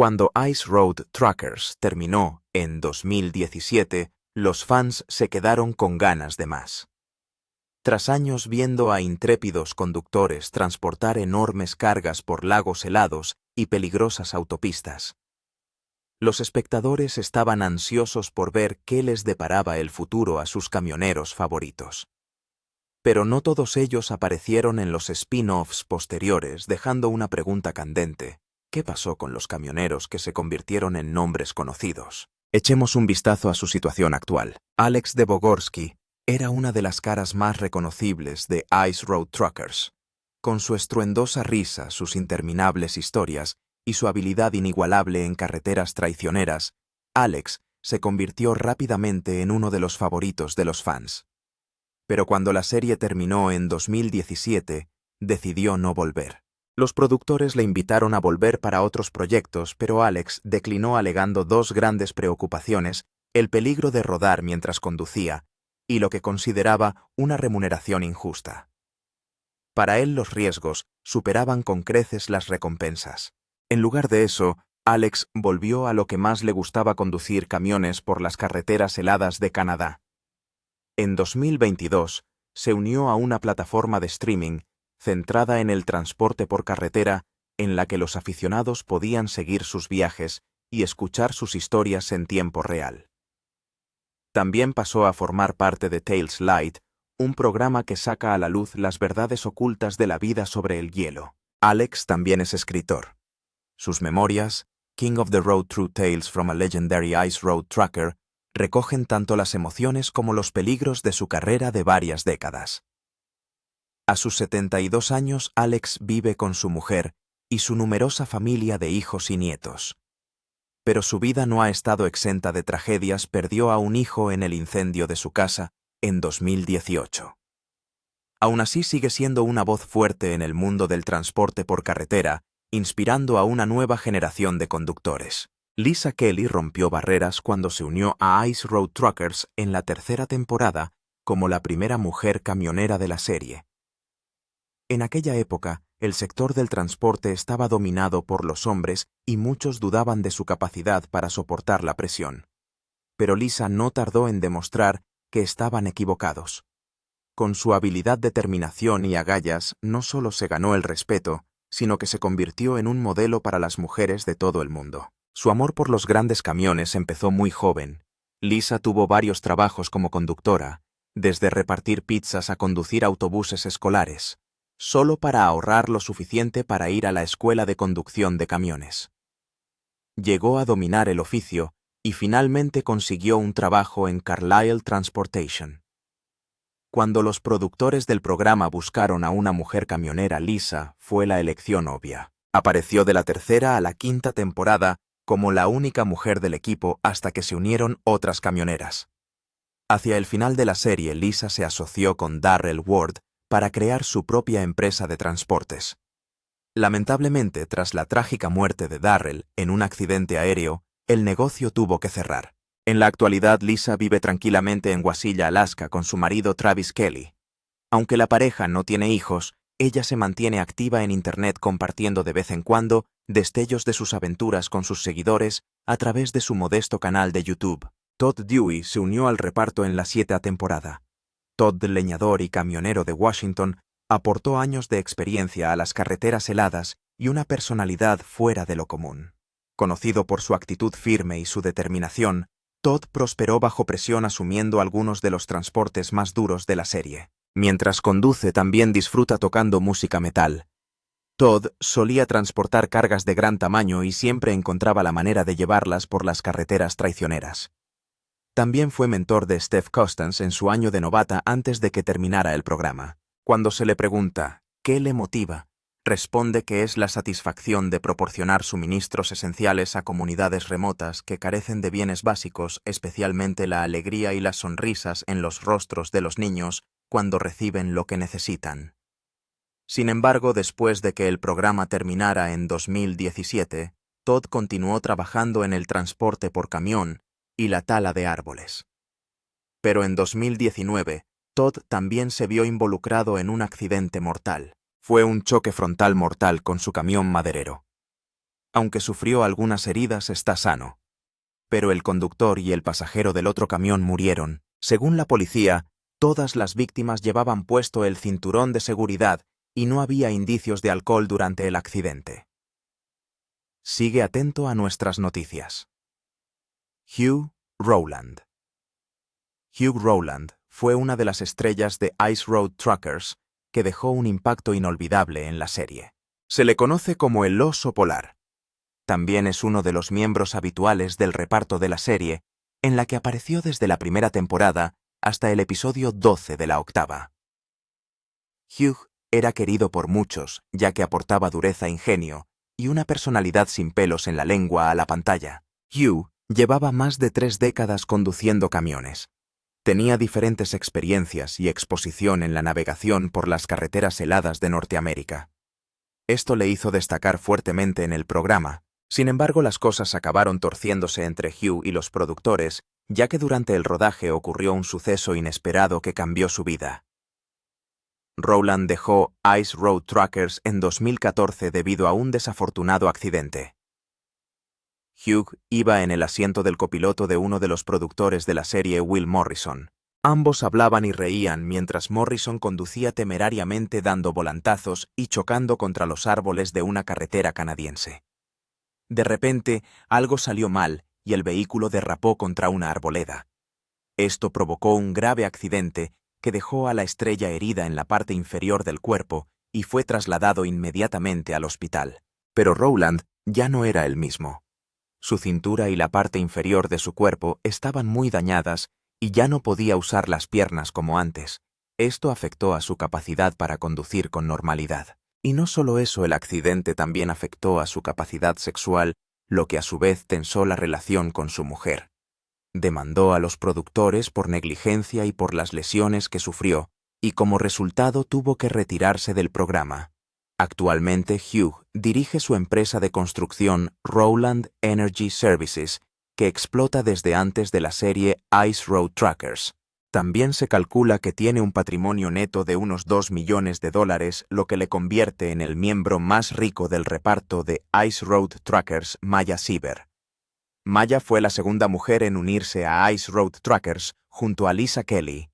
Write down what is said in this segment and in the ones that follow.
Cuando Ice Road Truckers terminó en 2017, los fans se quedaron con ganas de más. Tras años viendo a intrépidos conductores transportar enormes cargas por lagos helados y peligrosas autopistas, los espectadores estaban ansiosos por ver qué les deparaba el futuro a sus camioneros favoritos. Pero no todos ellos aparecieron en los spin-offs posteriores, dejando una pregunta candente. ¿Qué pasó con los camioneros que se convirtieron en nombres conocidos? Echemos un vistazo a su situación actual. Alex de Bogorsky era una de las caras más reconocibles de Ice Road Truckers. Con su estruendosa risa, sus interminables historias y su habilidad inigualable en carreteras traicioneras, Alex se convirtió rápidamente en uno de los favoritos de los fans. Pero cuando la serie terminó en 2017, decidió no volver. Los productores le invitaron a volver para otros proyectos, pero Alex declinó alegando dos grandes preocupaciones: el peligro de rodar mientras conducía y lo que consideraba una remuneración injusta. Para él los riesgos superaban con creces las recompensas. En lugar de eso, Alex volvió a lo que más le gustaba: conducir camiones por las carreteras heladas de Canadá. En 2022, se unió a una plataforma de streaming centrada en el transporte por carretera, en la que los aficionados podían seguir sus viajes y escuchar sus historias en tiempo real. También pasó a formar parte de Tails Light, un programa que saca a la luz las verdades ocultas de la vida sobre el hielo. Alex también es escritor. Sus memorias, King of the Road: True Tales from a Legendary Ice Road Trucker, recogen tanto las emociones como los peligros de su carrera de varias décadas. A sus 72 años, Alex vive con su mujer y su numerosa familia de hijos y nietos. Pero su vida no ha estado exenta de tragedias. Perdió a un hijo en el incendio de su casa en 2018. Aún así, sigue siendo una voz fuerte en el mundo del transporte por carretera, inspirando a una nueva generación de conductores. Lisa Kelly rompió barreras cuando se unió a Ice Road Truckers en la tercera temporada como la primera mujer camionera de la serie. En aquella época, el sector del transporte estaba dominado por los hombres y muchos dudaban de su capacidad para soportar la presión. Pero Lisa no tardó en demostrar que estaban equivocados. Con su habilidad, determinación y agallas, no solo se ganó el respeto, sino que se convirtió en un modelo para las mujeres de todo el mundo. Su amor por los grandes camiones empezó muy joven. Lisa tuvo varios trabajos como conductora, desde repartir pizzas a conducir autobuses escolares, solo para ahorrar lo suficiente para ir a la escuela de conducción de camiones. Llegó a dominar el oficio y finalmente consiguió un trabajo en Carlisle Transportation. Cuando los productores del programa buscaron a una mujer camionera, Lisa fue la elección obvia. Apareció de la tercera a la quinta temporada como la única mujer del equipo hasta que se unieron otras camioneras. Hacia el final de la serie, Lisa se asoció con Darrell Ward para crear su propia empresa de transportes. Lamentablemente, tras la trágica muerte de Darrell en un accidente aéreo, el negocio tuvo que cerrar. En la actualidad, Lisa vive tranquilamente en Wasilla, Alaska, con su marido Travis Kelly. Aunque la pareja no tiene hijos, ella se mantiene activa en Internet, compartiendo de vez en cuando destellos de sus aventuras con sus seguidores a través de su modesto canal de YouTube. Todd Dewey se unió al reparto en la 7ª temporada. Todd, leñador y camionero de Washington, aportó años de experiencia a las carreteras heladas y una personalidad fuera de lo común. Conocido por su actitud firme y su determinación, Todd prosperó bajo presión, asumiendo algunos de los transportes más duros de la serie. Mientras conduce, también disfruta tocando música metal. Todd solía transportar cargas de gran tamaño y siempre encontraba la manera de llevarlas por las carreteras traicioneras. También fue mentor de Steph Costance en su año de novata antes de que terminara el programa. Cuando se le pregunta ¿qué le motiva?, responde que es la satisfacción de proporcionar suministros esenciales a comunidades remotas que carecen de bienes básicos, especialmente la alegría y las sonrisas en los rostros de los niños cuando reciben lo que necesitan. Sin embargo, después de que el programa terminara en 2017, Todd continuó trabajando en el transporte por camión y la tala de árboles. Pero en 2019, Todd también se vio involucrado en un accidente mortal. Fue un choque frontal mortal con su camión maderero. Aunque sufrió algunas heridas, está sano. Pero el conductor y el pasajero del otro camión murieron. Según la policía, todas las víctimas llevaban puesto el cinturón de seguridad y no había indicios de alcohol durante el accidente. Sigue atento a nuestras noticias. Hugh Rowland. Hugh Rowland fue una de las estrellas de Ice Road Truckers que dejó un impacto inolvidable en la serie. Se le conoce como el oso polar. También es uno de los miembros habituales del reparto de la serie, en la que apareció desde la primera temporada hasta el episodio 12 de la octava. Hugh era querido por muchos, ya que aportaba dureza e ingenio y una personalidad sin pelos en la lengua a la pantalla. Hugh llevaba más de 3 décadas conduciendo camiones. Tenía diferentes experiencias y exposición en la navegación por las carreteras heladas de Norteamérica. Esto le hizo destacar fuertemente en el programa. Sin embargo, las cosas acabaron torciéndose entre Hugh y los productores, ya que durante el rodaje ocurrió un suceso inesperado que cambió su vida. Rowland dejó Ice Road Truckers en 2014 debido a un desafortunado accidente. Hugh iba en el asiento del copiloto de uno de los productores de la serie, Will Morrison. Ambos hablaban y reían mientras Morrison conducía temerariamente dando volantazos y chocando contra los árboles de una carretera canadiense. De repente, algo salió mal y el vehículo derrapó contra una arboleda. Esto provocó un grave accidente que dejó a la estrella herida en la parte inferior del cuerpo y fue trasladado inmediatamente al hospital. Pero Rowland ya no era el mismo. Su cintura y la parte inferior de su cuerpo estaban muy dañadas y ya no podía usar las piernas como antes. Esto afectó a su capacidad para conducir con normalidad. Y no solo eso, el accidente también afectó a su capacidad sexual, lo que a su vez tensó la relación con su mujer. Demandó a los productores por negligencia y por las lesiones que sufrió, y como resultado tuvo que retirarse del programa. Actualmente Hugh dirige su empresa de construcción Rowland Energy Services, que explota desde antes de la serie Ice Road Truckers. También se calcula que tiene un patrimonio neto de unos $2 millones, lo que le convierte en el miembro más rico del reparto de Ice Road Truckers, Maya Sieber. Maya fue la segunda mujer en unirse a Ice Road Truckers junto a Lisa Kelly.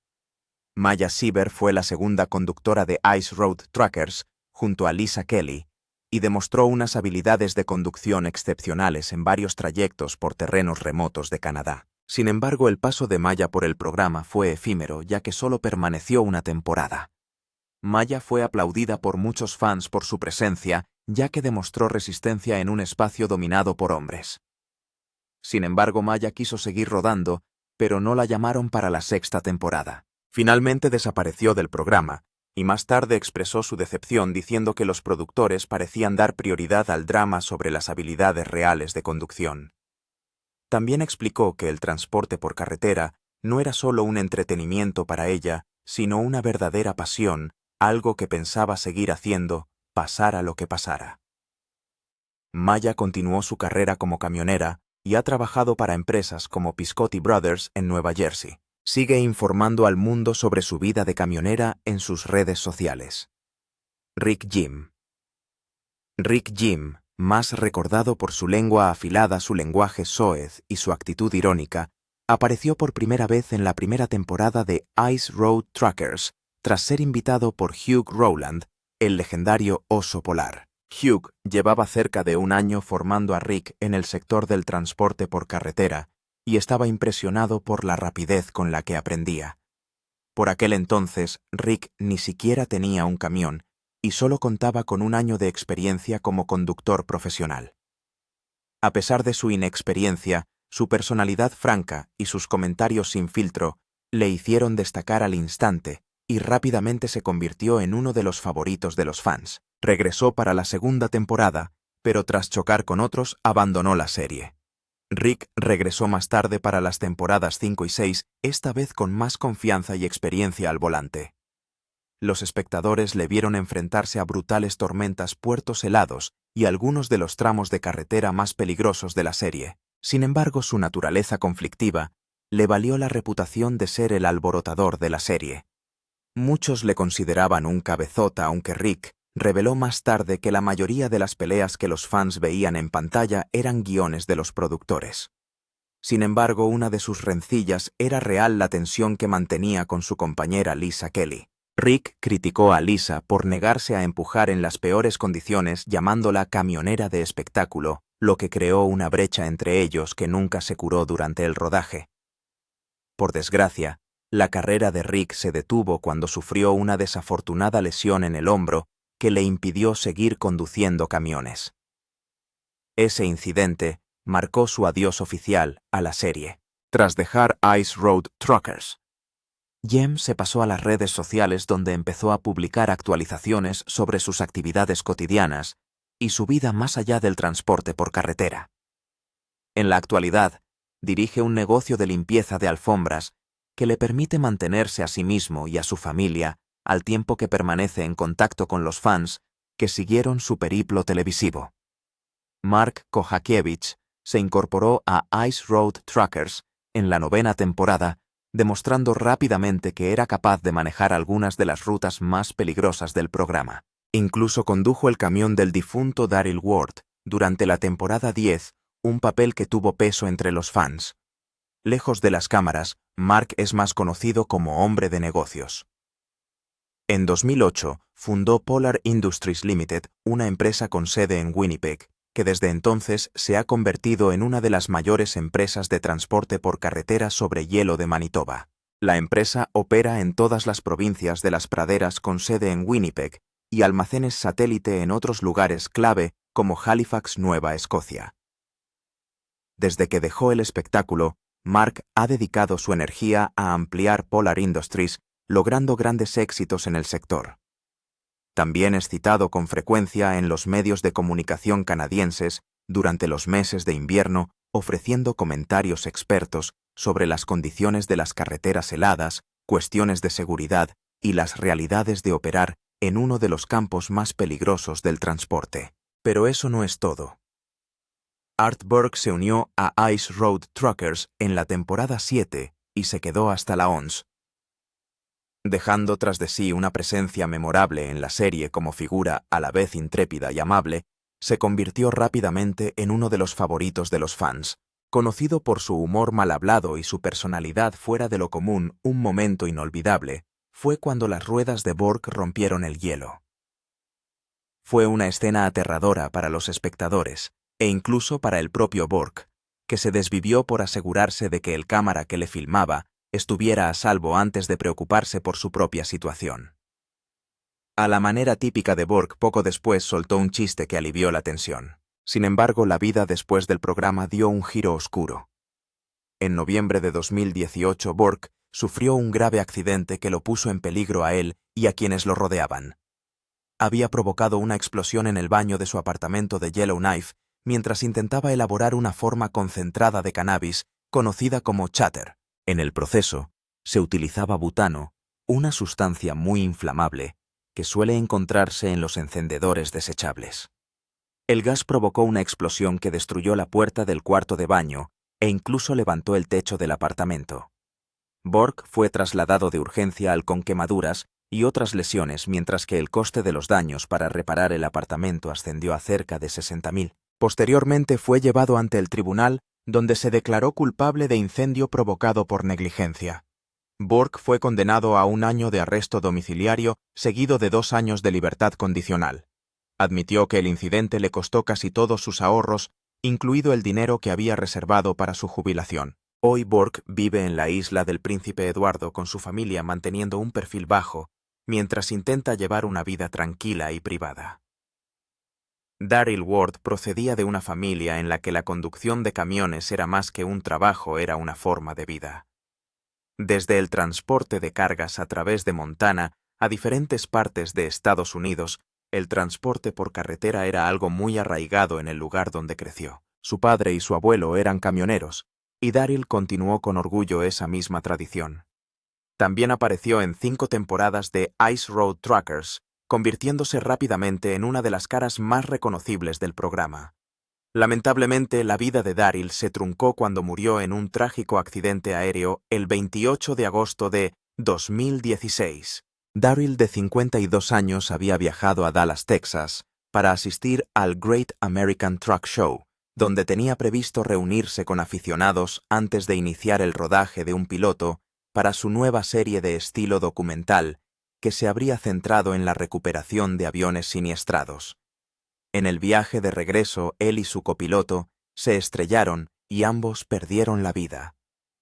Maya Sieber fue la segunda conductora de Ice Road Truckers junto a Lisa Kelly y demostró unas habilidades de conducción excepcionales en varios trayectos por terrenos remotos de Canadá. Sin embargo, el paso de Maya por el programa fue efímero, ya que solo permaneció una temporada. Maya fue aplaudida por muchos fans por su presencia, ya que demostró resistencia en un espacio dominado por hombres. Sin embargo, Maya quiso seguir rodando, pero no la llamaron para la 6ª temporada. Finalmente desapareció del programa, y más tarde expresó su decepción diciendo que los productores parecían dar prioridad al drama sobre las habilidades reales de conducción. También explicó que el transporte por carretera no era solo un entretenimiento para ella, sino una verdadera pasión, algo que pensaba seguir haciendo, pasara lo que pasara. Maya continuó su carrera como camionera y ha trabajado para empresas como Piscotti Brothers en Nueva Jersey. Sigue informando al mundo sobre su vida de camionera en sus redes sociales. Rick Jim. Rick Jim, más recordado por su lengua afilada, su lenguaje soez y su actitud irónica, apareció por primera vez en la primera temporada de Ice Road Truckers, tras ser invitado por Hugh Rowland, el legendario oso polar. Hugh llevaba cerca de un año formando a Rick en el sector del transporte por carretera y estaba impresionado por la rapidez con la que aprendía. Por aquel entonces, Rick ni siquiera tenía un camión y solo contaba con un año de experiencia como conductor profesional. A pesar de su inexperiencia, su personalidad franca y sus comentarios sin filtro le hicieron destacar al instante y rápidamente se convirtió en uno de los favoritos de los fans. Regresó para la 2ª temporada, pero tras chocar con otros abandonó la serie. Rick regresó más tarde para las temporadas 5 y 6, esta vez con más confianza y experiencia al volante. Los espectadores le vieron enfrentarse a brutales tormentas, puertos helados y algunos de los tramos de carretera más peligrosos de la serie. Sin embargo, su naturaleza conflictiva le valió la reputación de ser el alborotador de la serie. Muchos le consideraban un cabezota, aunque Rick reveló más tarde que la mayoría de las peleas que los fans veían en pantalla eran guiones de los productores. Sin embargo, una de sus rencillas era real la tensión que mantenía con su compañera Lisa Kelly. Rick criticó a Lisa por negarse a empujar en las peores condiciones, llamándola camionera de espectáculo, lo que creó una brecha entre ellos que nunca se curó durante el rodaje. Por desgracia, la carrera de Rick se detuvo cuando sufrió una desafortunada lesión en el hombro que le impidió seguir conduciendo camiones. Ese incidente marcó su adiós oficial a la serie. Tras dejar Ice Road Truckers, Jem se pasó a las redes sociales donde empezó a publicar actualizaciones sobre sus actividades cotidianas y su vida más allá del transporte por carretera. En la actualidad, dirige un negocio de limpieza de alfombras que le permite mantenerse a sí mismo y a su familia al tiempo que permanece en contacto con los fans que siguieron su periplo televisivo. Mark Kohakiewicz se incorporó a Ice Road Truckers en la 9ª temporada, demostrando rápidamente que era capaz de manejar algunas de las rutas más peligrosas del programa. Incluso condujo el camión del difunto Daryl Ward durante la temporada 10, un papel que tuvo peso entre los fans. Lejos de las cámaras, Mark es más conocido como hombre de negocios. En 2008, fundó Polar Industries Limited, una empresa con sede en Winnipeg, que desde entonces se ha convertido en una de las mayores empresas de transporte por carretera sobre hielo de Manitoba. La empresa opera en todas las provincias de las praderas con sede en Winnipeg y almacenes satélite en otros lugares clave como Halifax, Nueva Escocia. Desde que dejó el espectáculo, Mark ha dedicado su energía a ampliar Polar Industries, logrando grandes éxitos en el sector. También es citado con frecuencia en los medios de comunicación canadienses durante los meses de invierno, ofreciendo comentarios expertos sobre las condiciones de las carreteras heladas, cuestiones de seguridad y las realidades de operar en uno de los campos más peligrosos del transporte. Pero eso no es todo. Art Burke se unió a Ice Road Truckers en la temporada 7 y se quedó hasta la 11. Dejando tras de sí una presencia memorable en la serie como figura a la vez intrépida y amable, se convirtió rápidamente en uno de los favoritos de los fans. Conocido por su humor mal hablado y su personalidad fuera de lo común, un momento inolvidable fue cuando las ruedas de Burke rompieron el hielo. Fue una escena aterradora para los espectadores, e incluso para el propio Burke, que se desvivió por asegurarse de que el cámara que le filmaba estuviera a salvo antes de preocuparse por su propia situación. A la manera típica de Burke, poco después soltó un chiste que alivió la tensión. Sin embargo, la vida después del programa dio un giro oscuro. En noviembre de 2018, Burke sufrió un grave accidente que lo puso en peligro a él y a quienes lo rodeaban. Había provocado una explosión en el baño de su apartamento de Yellowknife mientras intentaba elaborar una forma concentrada de cannabis conocida como chatter. En el proceso, se utilizaba butano, una sustancia muy inflamable que suele encontrarse en los encendedores desechables. El gas provocó una explosión que destruyó la puerta del cuarto de baño e incluso levantó el techo del apartamento. Burke fue trasladado de urgencia al con quemaduras y otras lesiones, mientras que el coste de los daños para reparar el apartamento ascendió a cerca de $60,000. Posteriormente fue llevado ante el tribunal, donde se declaró culpable de incendio provocado por negligencia. Burke fue condenado a 1 año de arresto domiciliario, seguido de 2 años de libertad condicional. Admitió que el incidente le costó casi todos sus ahorros, incluido el dinero que había reservado para su jubilación. Hoy Burke vive en la isla del Príncipe Eduardo con su familia, manteniendo un perfil bajo, mientras intenta llevar una vida tranquila y privada. Daryl Ward procedía de una familia en la que la conducción de camiones era más que un trabajo, era una forma de vida. Desde el transporte de cargas a través de Montana a diferentes partes de Estados Unidos, el transporte por carretera era algo muy arraigado en el lugar donde creció. Su padre y su abuelo eran camioneros, y Daryl continuó con orgullo esa misma tradición. También apareció en 5 temporadas de Ice Road Truckers, convirtiéndose rápidamente en una de las caras más reconocibles del programa. Lamentablemente, la vida de Daryl se truncó cuando murió en un trágico accidente aéreo el 28 de agosto de 2016. Daryl, de 52 años, había viajado a Dallas, Texas, para asistir al Great American Truck Show, donde tenía previsto reunirse con aficionados antes de iniciar el rodaje de un piloto para su nueva serie de estilo documental que se habría centrado en la recuperación de aviones siniestrados. En el viaje de regreso, él y su copiloto se estrellaron y ambos perdieron la vida.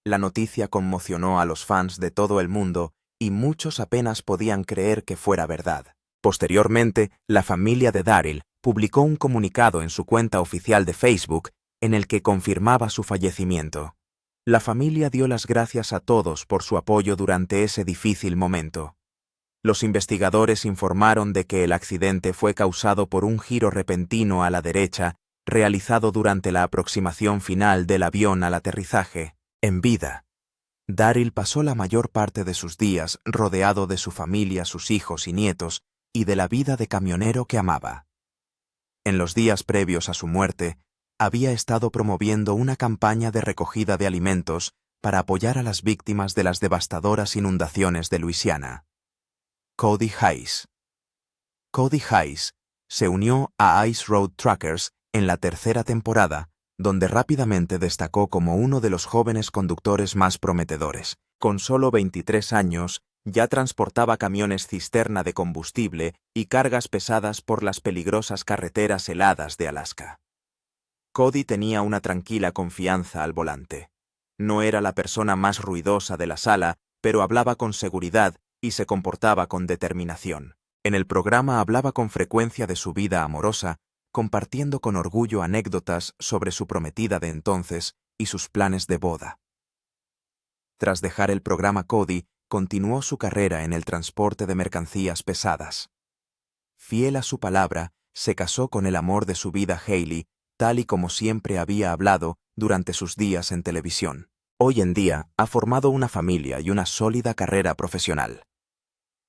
La noticia conmocionó a los fans de todo el mundo y muchos apenas podían creer que fuera verdad. Posteriormente, la familia de Daryl publicó un comunicado en su cuenta oficial de Facebook en el que confirmaba su fallecimiento. La familia dio las gracias a todos por su apoyo durante ese difícil momento. Los investigadores informaron de que el accidente fue causado por un giro repentino a la derecha realizado durante la aproximación final del avión al aterrizaje. En vida, Daryl pasó la mayor parte de sus días rodeado de su familia, sus hijos y nietos, y de la vida de camionero que amaba. En los días previos a su muerte, había estado promoviendo una campaña de recogida de alimentos para apoyar a las víctimas de las devastadoras inundaciones de Luisiana. Cody Hayes. Cody Hayes se unió a Ice Road Truckers en la tercera temporada, donde rápidamente destacó como uno de los jóvenes conductores más prometedores. Con solo 23 años, ya transportaba camiones cisterna de combustible y cargas pesadas por las peligrosas carreteras heladas de Alaska. Cody tenía una tranquila confianza al volante. No era la persona más ruidosa de la sala, pero hablaba con seguridad y se comportaba con determinación. En el programa hablaba con frecuencia de su vida amorosa, compartiendo con orgullo anécdotas sobre su prometida de entonces y sus planes de boda. Tras dejar el programa, Cody continuó su carrera en el transporte de mercancías pesadas. Fiel a su palabra, se casó con el amor de su vida, Hailey, tal y como siempre había hablado durante sus días en televisión. Hoy en día ha formado una familia y una sólida carrera profesional.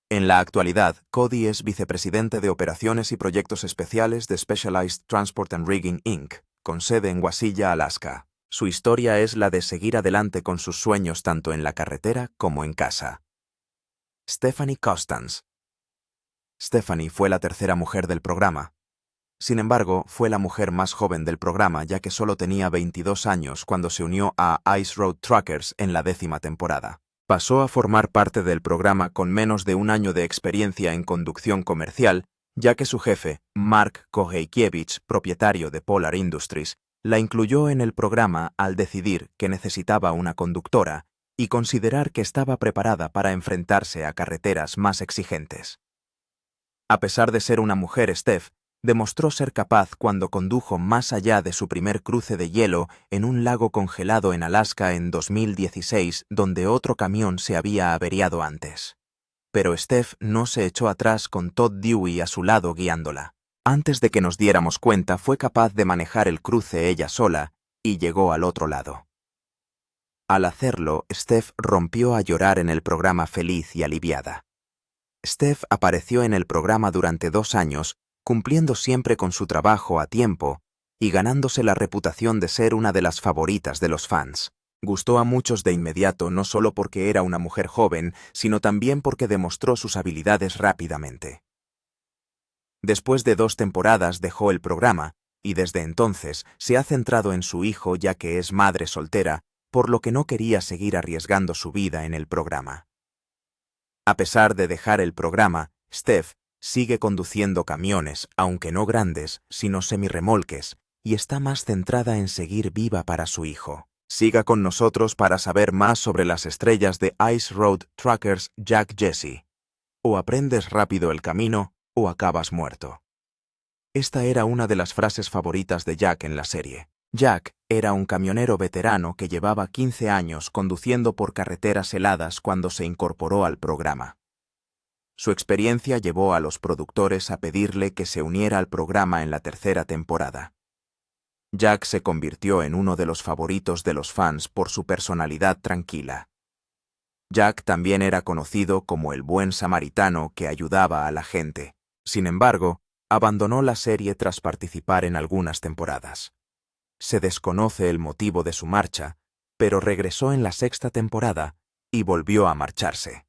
En la actualidad, Cody es vicepresidente de Operaciones y Proyectos Especiales de Specialized Transport and Rigging Inc., con sede en Wasilla, Alaska. Su historia es la de seguir adelante con sus sueños tanto en la carretera como en casa. Stephanie Costance. Stephanie fue la tercera mujer del programa. Sin embargo, fue la mujer más joven del programa, ya que solo tenía 22 años cuando se unió a Ice Road Truckers en la 10ª temporada. Pasó a formar parte del programa con menos de un año de experiencia en conducción comercial, ya que su jefe, Mark Koheikiewicz, propietario de Polar Industries, la incluyó en el programa al decidir que necesitaba una conductora y considerar que estaba preparada para enfrentarse a carreteras más exigentes. A pesar de ser una mujer, Steph demostró ser capaz cuando condujo más allá de su primer cruce de hielo en un lago congelado en Alaska en 2016, donde otro camión se había averiado antes. Pero Steph no se echó atrás con Todd Dewey a su lado guiándola. Antes de que nos diéramos cuenta, fue capaz de manejar el cruce ella sola y llegó al otro lado. Al hacerlo, Steph rompió a llorar en el programa feliz y aliviada. Steph apareció en el programa durante 2 años, cumpliendo siempre con su trabajo a tiempo y ganándose la reputación de ser una de las favoritas de los fans. Gustó a muchos de inmediato, no solo porque era una mujer joven, sino también porque demostró sus habilidades rápidamente. Después de 2 temporadas dejó el programa y desde entonces se ha centrado en su hijo, ya que es madre soltera, por lo que no quería seguir arriesgando su vida en el programa. A pesar de dejar el programa, Steph sigue conduciendo camiones, aunque no grandes, sino semirremolques, y está más centrada en seguir viva para su hijo. Siga con nosotros para saber más sobre las estrellas de Ice Road Truckers, Jack Jesse. O aprendes rápido el camino, o acabas muerto. Esta era una de las frases favoritas de Jack en la serie. Jack era un camionero veterano que llevaba 15 años conduciendo por carreteras heladas cuando se incorporó al programa. Su experiencia llevó a los productores a pedirle que se uniera al programa en la 3ª temporada. Jack se convirtió en uno de los favoritos de los fans por su personalidad tranquila. Jack también era conocido como el buen samaritano que ayudaba a la gente. Sin embargo, abandonó la serie tras participar en algunas temporadas. Se desconoce el motivo de su marcha, pero regresó en la 6ª temporada y volvió a marcharse.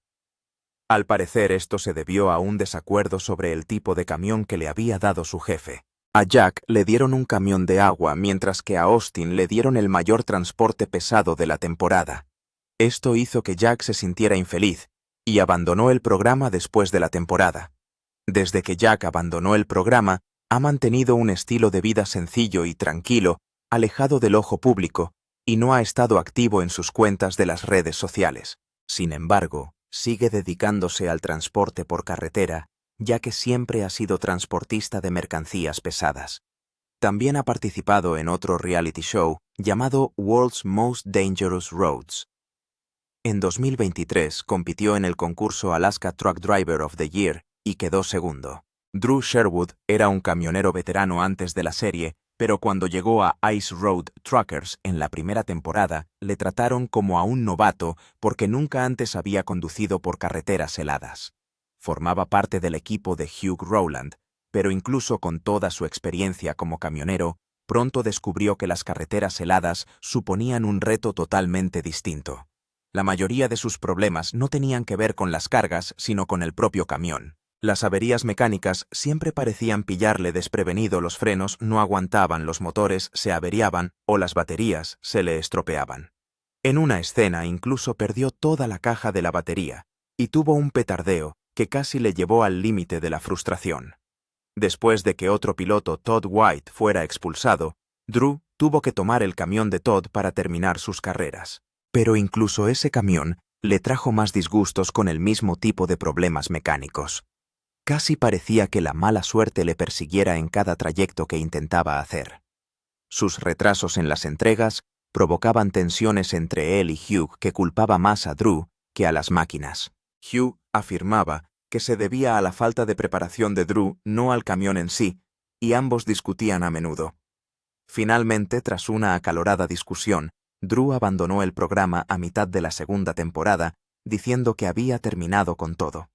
Al parecer esto se debió a un desacuerdo sobre el tipo de camión que le había dado su jefe. A Jack le dieron un camión de agua, mientras que a Austin le dieron el mayor transporte pesado de la temporada. Esto hizo que Jack se sintiera infeliz y abandonó el programa después de la temporada. Desde que Jack abandonó el programa, ha mantenido un estilo de vida sencillo y tranquilo, alejado del ojo público, y no ha estado activo en sus cuentas de las redes sociales. Sin embargo, sigue dedicándose al transporte por carretera, ya que siempre ha sido transportista de mercancías pesadas. También ha participado en otro reality show llamado World's Most Dangerous Roads. En 2023 compitió en el concurso Alaska Truck Driver of the Year y quedó segundo. Drew Sherwood era un camionero veterano antes de la serie, pero cuando llegó a Ice Road Truckers en la primera temporada, le trataron como a un novato porque nunca antes había conducido por carreteras heladas. Formaba parte del equipo de Hugh Rowland, pero incluso con toda su experiencia como camionero, pronto descubrió que las carreteras heladas suponían un reto totalmente distinto. La mayoría de sus problemas no tenían que ver con las cargas, sino con el propio camión. Las averías mecánicas siempre parecían pillarle desprevenido, los frenos no aguantaban, los motores se averiaban o las baterías se le estropeaban. En una escena incluso perdió toda la caja de la batería y tuvo un petardeo que casi le llevó al límite de la frustración. Después de que otro piloto, Todd White, fuera expulsado, Drew tuvo que tomar el camión de Todd para terminar sus carreras. Pero incluso ese camión le trajo más disgustos con el mismo tipo de problemas mecánicos. Casi parecía que la mala suerte le persiguiera en cada trayecto que intentaba hacer. Sus retrasos en las entregas provocaban tensiones entre él y Hugh que culpaba más a Drew que a las máquinas. Hugh afirmaba que se debía a la falta de preparación de Drew, no al camión en sí, y ambos discutían a menudo. Finalmente, tras una acalorada discusión, Drew abandonó el programa a mitad de la segunda temporada, diciendo que había terminado con todo.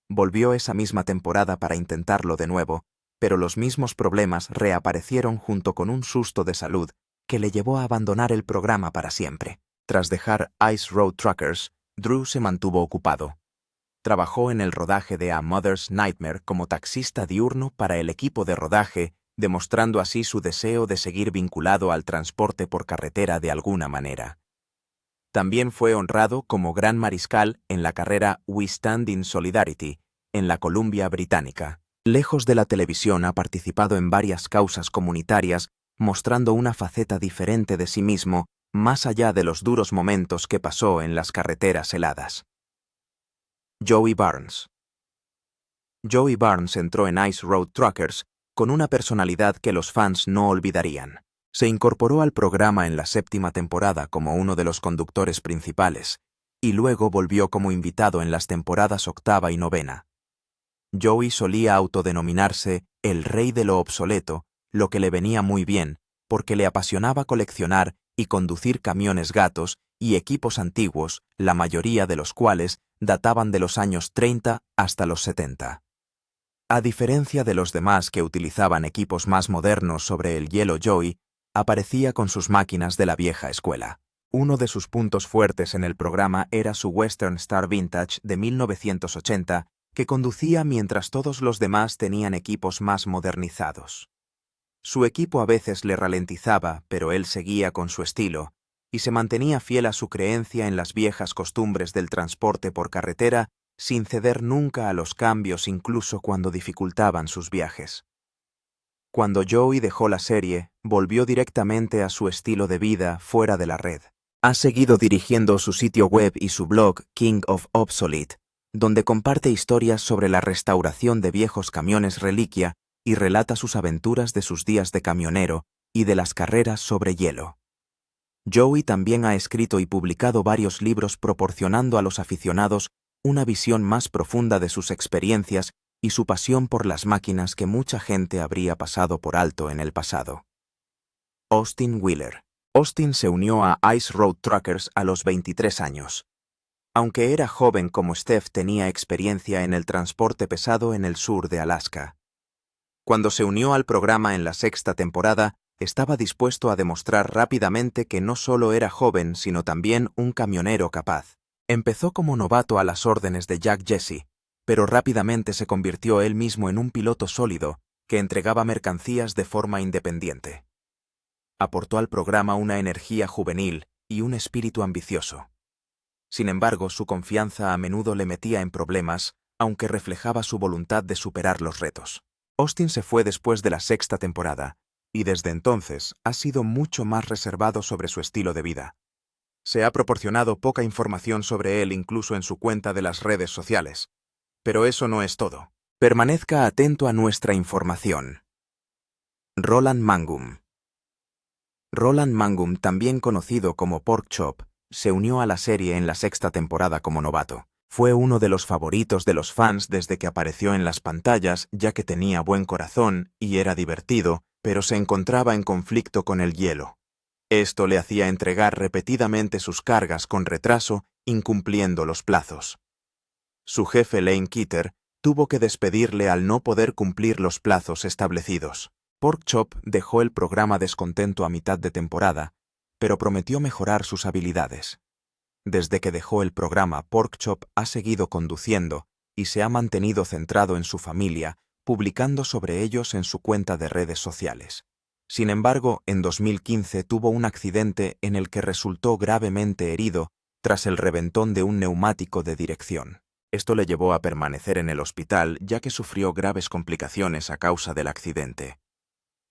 Volvió esa misma temporada para intentarlo de nuevo, pero los mismos problemas reaparecieron junto con un susto de salud que le llevó a abandonar el programa para siempre. Tras dejar Ice Road Truckers, Drew se mantuvo ocupado. Trabajó en el rodaje de A Mother's Nightmare como taxista diurno para el equipo de rodaje, demostrando así su deseo de seguir vinculado al transporte por carretera de alguna manera. También fue honrado como Gran Mariscal en la carrera We Stand in Solidarity, en la Columbia Británica. Lejos de la televisión ha participado en varias causas comunitarias, mostrando una faceta diferente de sí mismo, más allá de los duros momentos que pasó en las carreteras heladas. Joey Barnes. Joey Barnes entró en Ice Road Truckers con una personalidad que los fans no olvidarían. Se incorporó al programa en la 7ª temporada como uno de los conductores principales, y luego volvió como invitado en las temporadas 8ª y 9ª. Joey solía autodenominarse el rey de lo obsoleto, lo que le venía muy bien, porque le apasionaba coleccionar y conducir camiones gatos y equipos antiguos, la mayoría de los cuales databan de los años 30 hasta los 70. A diferencia de los demás que utilizaban equipos más modernos sobre el hielo, Joey aparecía con sus máquinas de la vieja escuela. Uno de sus puntos fuertes en el programa era su Western Star Vintage de 1980, que conducía mientras todos los demás tenían equipos más modernizados. Su equipo a veces le ralentizaba, pero él seguía con su estilo, y se mantenía fiel a su creencia en las viejas costumbres del transporte por carretera, sin ceder nunca a los cambios incluso cuando dificultaban sus viajes. Cuando Joey dejó la serie, volvió directamente a su estilo de vida fuera de la red. Ha seguido dirigiendo su sitio web y su blog King of Obsolete, donde comparte historias sobre la restauración de viejos camiones reliquia y relata sus aventuras de sus días de camionero y de las carreras sobre hielo. Joey también ha escrito y publicado varios libros proporcionando a los aficionados una visión más profunda de sus experiencias y su pasión por las máquinas que mucha gente habría pasado por alto en el pasado. Austin Wheeler. Austin se unió a Ice Road Truckers a los 23 años. Aunque era joven como Steph, tenía experiencia en el transporte pesado en el sur de Alaska. Cuando se unió al programa en la 6ª temporada, estaba dispuesto a demostrar rápidamente que no solo era joven, sino también un camionero capaz. Empezó como novato a las órdenes de Jack Jesse, pero rápidamente se convirtió él mismo en un piloto sólido que entregaba mercancías de forma independiente. Aportó al programa una energía juvenil y un espíritu ambicioso. Sin embargo, su confianza a menudo le metía en problemas, aunque reflejaba su voluntad de superar los retos. Austin se fue después de la 6ª temporada, y desde entonces ha sido mucho más reservado sobre su estilo de vida. Se ha proporcionado poca información sobre él incluso en su cuenta de las redes sociales. Pero eso no es todo. Permanezca atento a nuestra información. Roland Mangum. Roland Mangum, también conocido como Pork Chop, se unió a la serie en la 6ª temporada como novato. Fue uno de los favoritos de los fans desde que apareció en las pantallas, ya que tenía buen corazón y era divertido, pero se encontraba en conflicto con el hielo. Esto le hacía entregar repetidamente sus cargas con retraso, incumpliendo los plazos. Su jefe Lane Kitter tuvo que despedirle al no poder cumplir los plazos establecidos. Pork Chop dejó el programa descontento a mitad de temporada, pero prometió mejorar sus habilidades. Desde que dejó el programa, Pork Chop ha seguido conduciendo y se ha mantenido centrado en su familia, publicando sobre ellos en su cuenta de redes sociales. Sin embargo, en 2015 tuvo un accidente en el que resultó gravemente herido tras el reventón de un neumático de dirección. Esto le llevó a permanecer en el hospital ya que sufrió graves complicaciones a causa del accidente.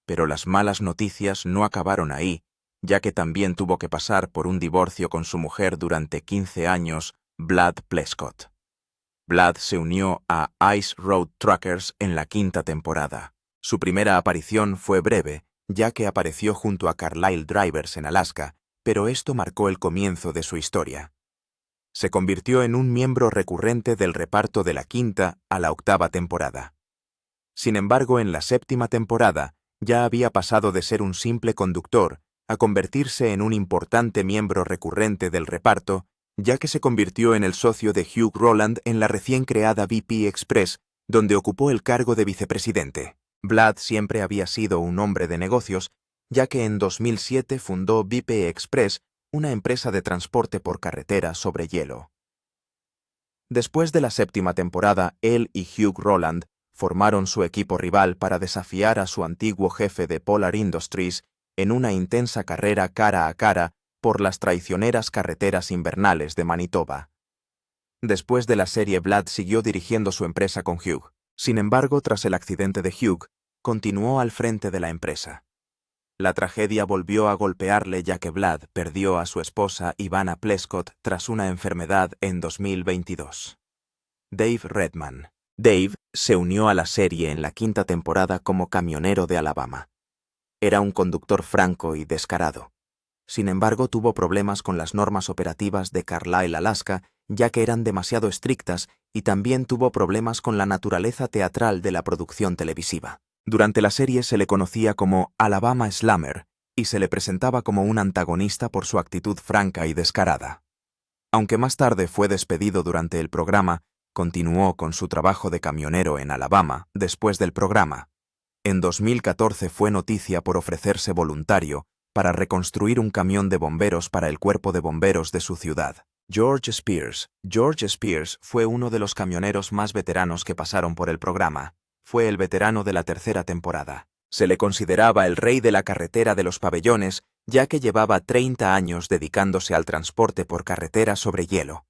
Pero las malas noticias no acabaron ahí, ya que también tuvo que pasar por un divorcio con su mujer durante 15 años, Vlad Pleskot. Vlad se unió a Ice Road Truckers en la 5ª temporada. Su primera aparición fue breve, ya que apareció junto a Carlisle Drivers en Alaska, pero esto marcó el comienzo de su historia. Se convirtió en un miembro recurrente del reparto de la 5ª a la 8ª temporada. Sin embargo, en la 7ª temporada, ya había pasado de ser un simple conductor a convertirse en un importante miembro recurrente del reparto, ya que se convirtió en el socio de Hugh Roland en la recién creada VP Express, donde ocupó el cargo de vicepresidente. Vlad siempre había sido un hombre de negocios, ya que en 2007 fundó VP Express, una empresa de transporte por carretera sobre hielo. Después de la 7ª temporada, él y Hugh Roland formaron su equipo rival para desafiar a su antiguo jefe de Polar Industries en una intensa carrera cara a cara por las traicioneras carreteras invernales de Manitoba. Después de la serie, Vlad siguió dirigiendo su empresa con Hugh. Sin embargo, tras el accidente de Hugh, continuó al frente de la empresa. La tragedia volvió a golpearle ya que Vlad perdió a su esposa Ivana Pleskot tras una enfermedad en 2022. Dave Redman. Dave se unió a la serie en la 5ª temporada como camionero de Alabama. Era un conductor franco y descarado. Sin embargo, tuvo problemas con las normas operativas de Carlisle, Alaska, ya que eran demasiado estrictas, y también tuvo problemas con la naturaleza teatral de la producción televisiva. Durante la serie se le conocía como Alabama Slammer y se le presentaba como un antagonista por su actitud franca y descarada. Aunque más tarde fue despedido durante el programa, continuó con su trabajo de camionero en Alabama después del programa. En 2014 fue noticia por ofrecerse voluntario para reconstruir un camión de bomberos para el cuerpo de bomberos de su ciudad. George Spears. George Spears fue uno de los camioneros más veteranos que pasaron por el programa. Fue el veterano de la 3ª temporada. Se le consideraba el rey de la carretera de los pabellones, ya que llevaba 30 años dedicándose al transporte por carretera sobre hielo.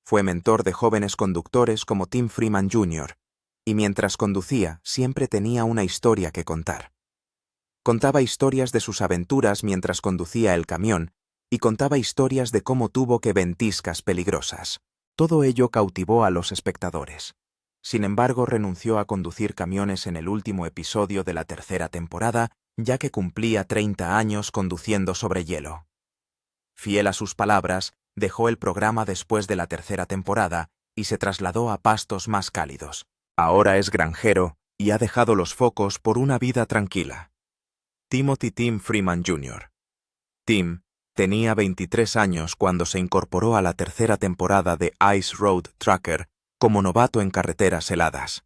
Fue mentor de jóvenes conductores como Tim Freeman Jr., y mientras conducía siempre tenía una historia que contar. Contaba historias de sus aventuras mientras conducía el camión y contaba historias de cómo tuvo que ventiscas peligrosas. Todo ello cautivó a los espectadores. Sin embargo, renunció a conducir camiones en el último episodio de la 3ª temporada, ya que cumplía 30 años conduciendo sobre hielo. Fiel a sus palabras, dejó el programa después de la 3ª temporada y se trasladó a pastos más cálidos. Ahora es granjero y ha dejado los focos por una vida tranquila. Timothy Tim Freeman Jr. Tim tenía 23 años cuando se incorporó a la 3ª temporada de Ice Road Trucker como novato en carreteras heladas.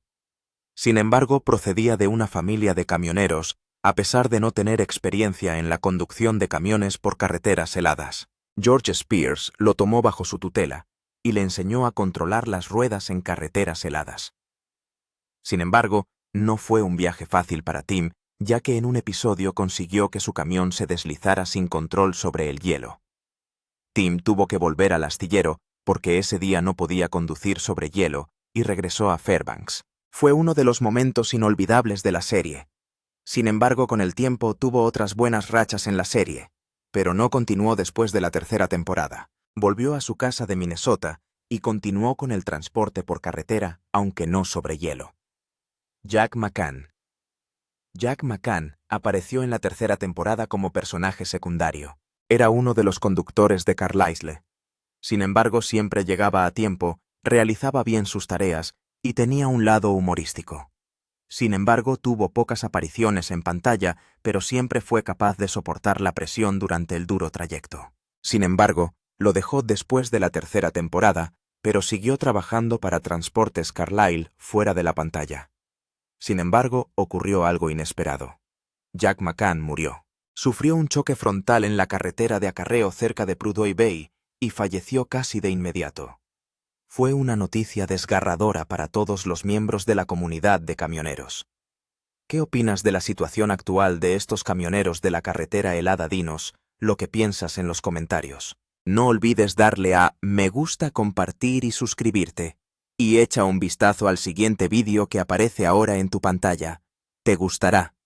Sin embargo, procedía de una familia de camioneros, a pesar de no tener experiencia en la conducción de camiones por carreteras heladas. George Spears lo tomó bajo su tutela, y le enseñó a controlar las ruedas en carreteras heladas. Sin embargo, no fue un viaje fácil para Tim, ya que en un episodio consiguió que su camión se deslizara sin control sobre el hielo. Tim tuvo que volver al astillero porque ese día no podía conducir sobre hielo y regresó a Fairbanks. Fue uno de los momentos inolvidables de la serie. Sin embargo, con el tiempo tuvo otras buenas rachas en la serie, pero no continuó después de la tercera temporada. Volvió a su casa de Minnesota y continuó con el transporte por carretera, aunque no sobre hielo. Jack McCann. Jack McCann apareció en la tercera temporada como personaje secundario. Era uno de los conductores de Carlisle. Sin embargo, siempre llegaba a tiempo, realizaba bien sus tareas y tenía un lado humorístico. Sin embargo, tuvo pocas apariciones en pantalla, pero siempre fue capaz de soportar la presión durante el duro trayecto. Sin embargo, lo dejó después de la tercera temporada, pero siguió trabajando para Transportes Carlisle fuera de la pantalla. Sin embargo, ocurrió algo inesperado. Jack McCann murió. Sufrió un choque frontal en la carretera de acarreo cerca de Prudhoe Bay y falleció casi de inmediato. Fue una noticia desgarradora para todos los miembros de la comunidad de camioneros. ¿Qué opinas de la situación actual de estos camioneros de la carretera helada? Dinos lo que piensas en los comentarios. No olvides darle a me gusta, compartir y suscribirte. Y echa un vistazo al siguiente vídeo que aparece ahora en tu pantalla. Te gustará.